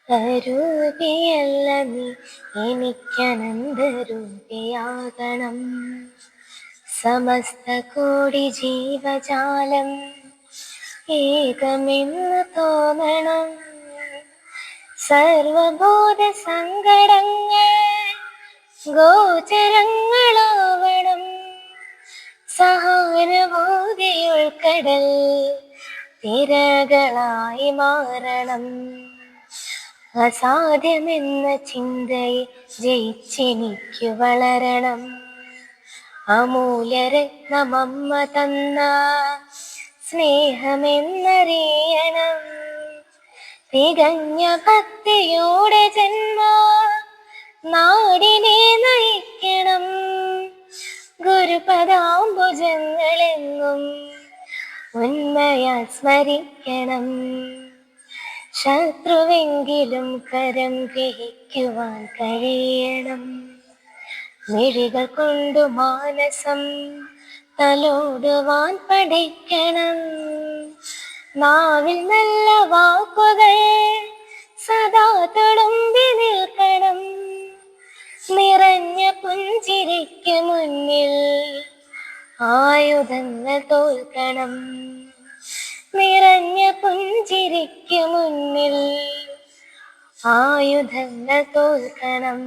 അരൂപിയല്ല നീ എനിക്കനന്തരൂപിയാകണം. സമസ്ത കോടി ജീവജാലം ഏകമെന്ന് തോന്നണം. സർവബോധ സങ്കടങ്ങൾ ഗോചരങ്ങളാവണം. സഹാനുഭൂതിയുൾക്കടൽ തിരകളായി മാറണം. അസാധ്യമെന്ന ചിന്തയെ ജയിച്ചെനിക്കു വളരണം. അമൂല്യരത്നമമ്മ തന്ന സ്നേഹമെന്നറിയണം. തികഞ്ഞ ഭക്തിയോടെ ജന്മ നാടിനെ നയിക്കണം. ഗുരുപദാംബുജങ്ങളെങ്ങും ഉന്മയാൽ സ്മരിക്കണം. ശത്രുവെങ്കിലും കരം ഗ്രഹിക്കുവാൻ കഴിയണം. മിഴികൾ കൊണ്ടു മാനസം തലോടുവാൻ പഠിക്കണം. നാവിൽ നല്ല വാക്കുകൾ സദാ തുളുമ്പി നിൽക്കണം. നിറഞ്ഞ പുഞ്ചിരിക്ക് മുന്നിൽ ആയുധങ്ങൾ തോൽക്കണം. നിറഞ്ഞ പുഞ്ചിരിക്ക് മുന്നിൽ ആയുധങ്ങൾ തോൽക്കണം.